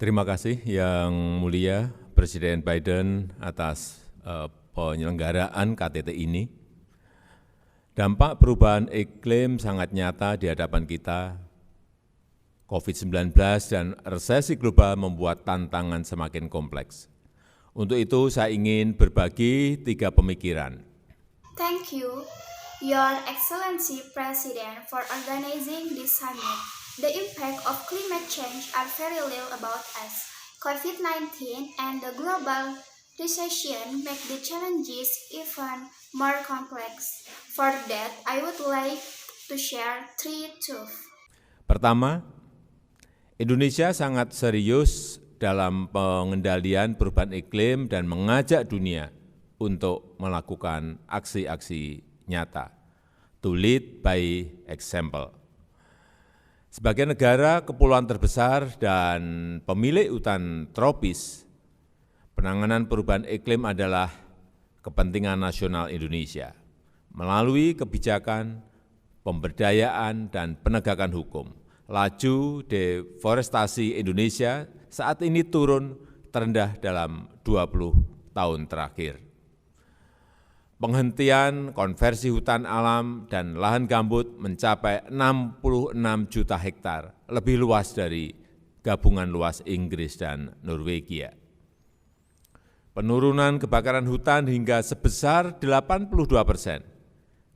Terima kasih Yang Mulia Presiden Biden atas penyelenggaraan KTT ini. Dampak perubahan iklim sangat nyata di hadapan kita. COVID-19 dan resesi global membuat tantangan semakin kompleks. Untuk itu saya ingin berbagi 3 pemikiran. Thank you, Your Excellency President, for organizing this summit. The impact of climate change are very real about us. COVID-19 and the global recession make the challenges even more complex. For that, I would like to share 3 truths. Pertama, Indonesia sangat serius dalam pengendalian perubahan iklim dan mengajak dunia untuk melakukan aksi-aksi nyata. To lead by example. Sebagai negara kepulauan terbesar dan pemilik hutan tropis, penanganan perubahan iklim adalah kepentingan nasional Indonesia melalui kebijakan, pemberdayaan, dan penegakan hukum. Laju deforestasi Indonesia saat ini turun terendah dalam 20 tahun terakhir. Penghentian konversi hutan alam dan lahan gambut mencapai 66 juta hektar, lebih luas dari gabungan luas Inggris dan Norwegia. Penurunan kebakaran hutan hingga sebesar 82%,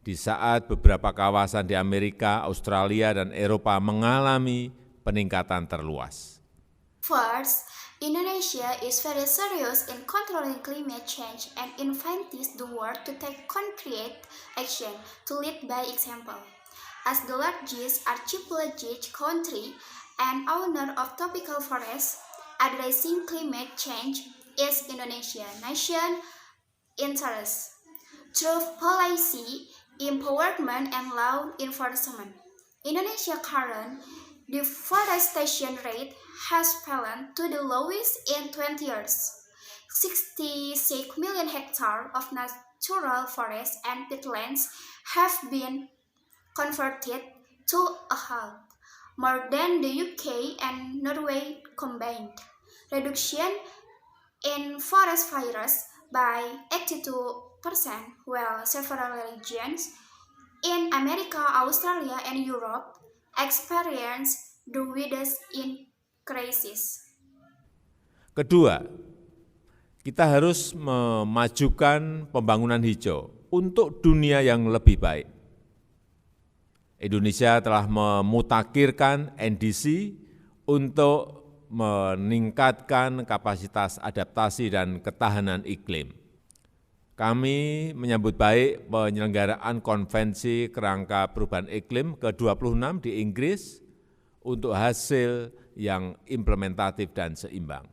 di saat beberapa kawasan di Amerika, Australia, dan Eropa mengalami peningkatan terluas. First, Indonesia is very serious in controlling climate change and invites the world to take concrete action to lead by example. As the largest archipelagic country and owner of tropical forests, addressing climate change is Indonesia's national interest. Through policy, empowerment, and law enforcement, Indonesia's current deforestation rate has fallen to the lowest in 20 years. 66 million hectares of natural forests and peatlands have been converted to a halt, more than the UK and Norway combined. Reduction in forest fires by 82%, while several regions in America, Australia, and Europe experience the widest increases. Kedua, kita harus memajukan pembangunan hijau untuk dunia yang lebih baik. Indonesia telah memutakhirkan NDC untuk meningkatkan kapasitas adaptasi dan ketahanan iklim. Kami menyambut baik penyelenggaraan Konvensi Kerangka Perubahan Iklim ke-26 di Inggris untuk hasil yang implementatif dan seimbang.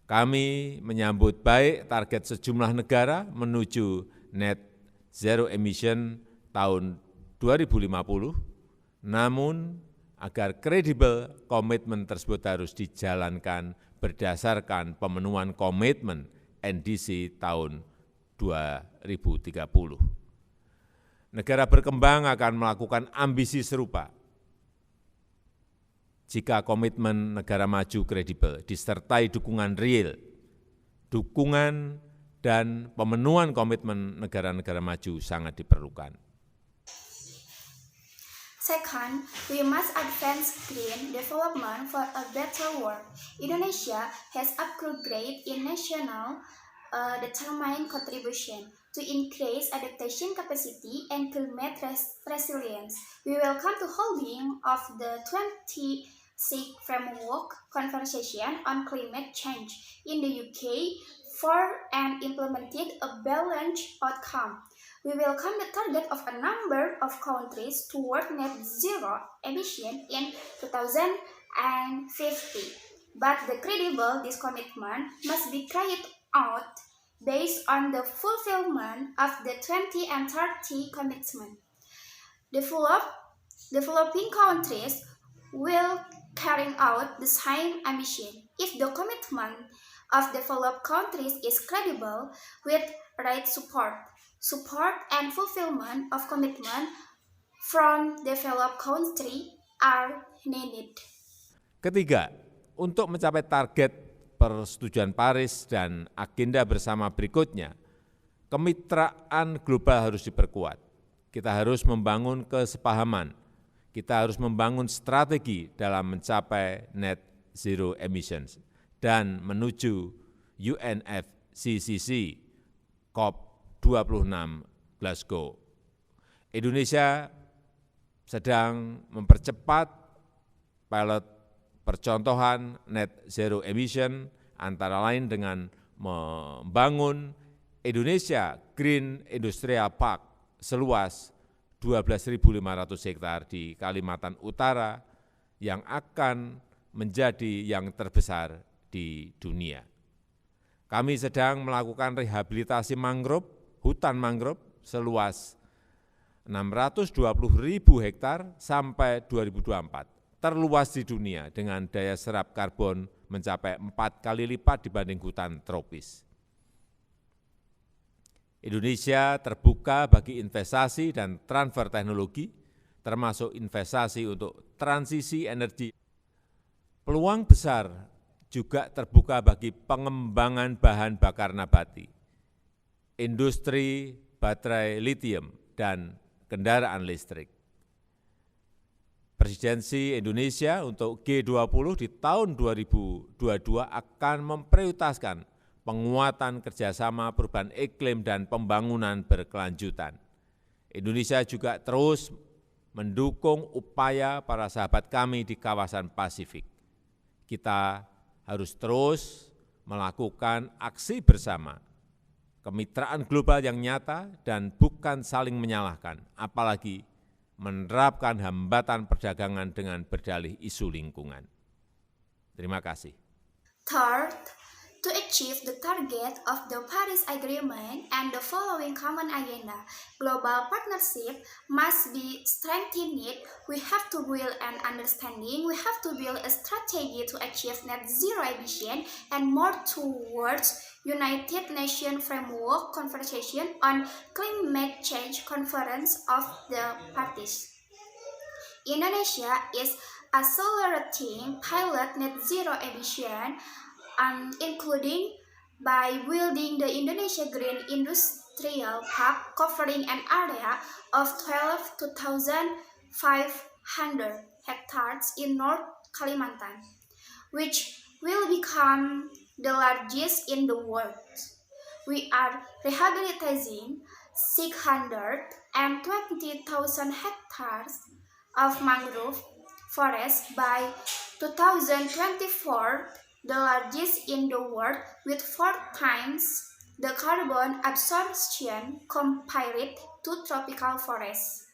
Kami menyambut baik target sejumlah negara menuju net zero emission tahun 2050, namun agar kredibel komitmen tersebut harus dijalankan berdasarkan pemenuhan komitmen NDC tahun 2030. Negara berkembang akan melakukan ambisi serupa jika komitmen negara maju kredibel disertai dukungan real, dukungan dan pemenuhan komitmen negara-negara maju sangat diperlukan. Second, we must advance green development for a better world. Indonesia has upgraded in national determined contribution to increase adaptation capacity and climate resilience. We welcome the holding of the 26th Framework Conversation on Climate Change in the UK for and implemented a balanced outcome. We welcome the target of a number of countries toward net zero emission in 2050. But the credible this commitment must be carried out based on the fulfillment of the 20 and 30 commitment. Developing countries will carry out the same ambition if the commitment of developed countries is credible with right support and fulfillment of commitment from developed countries are needed. Ketiga, untuk mencapai target persetujuan Paris dan agenda bersama berikutnya, kemitraan global harus diperkuat. Kita harus membangun kesepahaman, kita harus membangun strategi dalam mencapai net zero emissions dan menuju UNFCCC COP26 Glasgow. Indonesia sedang mempercepat pilot percontohan net zero emission antara lain dengan membangun Indonesia Green Industrial Park seluas 12.500 hektar di Kalimantan Utara yang akan menjadi yang terbesar di dunia. Kami sedang melakukan rehabilitasi mangrove, hutan mangrove seluas 620.000 hektar sampai 2024. Terluas di dunia dengan daya serap karbon mencapai 4 kali lipat dibanding hutan tropis. Indonesia terbuka bagi investasi dan transfer teknologi, termasuk investasi untuk transisi energi. Peluang besar juga terbuka bagi pengembangan bahan bakar nabati, industri baterai litium, dan kendaraan listrik. Presidensi Indonesia untuk G20 di tahun 2022 akan memprioritaskan penguatan kerjasama perubahan iklim dan pembangunan berkelanjutan. Indonesia juga terus mendukung upaya para sahabat kami di kawasan Pasifik. Kita harus terus melakukan aksi bersama, kemitraan global yang nyata dan bukan saling menyalahkan, apalagi menerapkan hambatan perdagangan dengan berdalih isu lingkungan. Terima kasih. Third, to achieve the target of the Paris Agreement and the following common agenda, global partnership must be strengthened. We have to build an understanding. We have to build a strategy to achieve net zero emission and more towards United Nations Framework Conversation on Climate Change Conference of the Parties. Indonesia is accelerating pilot net zero emission, including by building the Indonesia Green Industrial Park covering an area of 12,500 hectares in North Kalimantan, which will become the largest in the world. We are rehabilitating 620,000 hectares of mangrove forest by 2024, the largest in the world with 4 times the carbon absorption compared to tropical forests.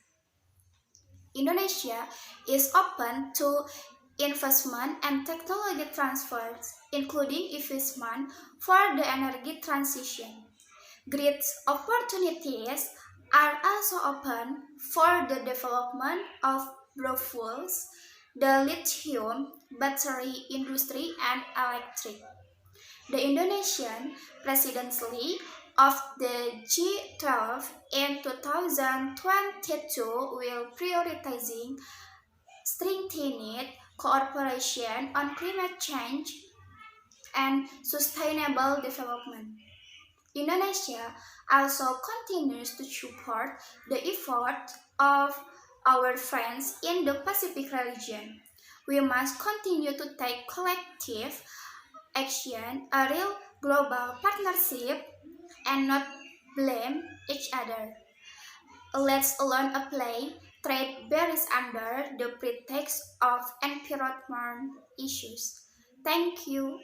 Indonesia is open to investment and technology transfers, including investment for the energy transition. Great opportunities are also open for the development of biofuels, the lithium battery industry, and electric. The Indonesian presidency of the G12 in 2022 will prioritizing strengthening cooperation on climate change and sustainable development. Indonesia also continues to support the effort of our friends in the Pacific region. We must continue to take collective action, a real global partnership, and not blame each other. Let's alone a play trade barriers under the pretext of environment issues. Thank you.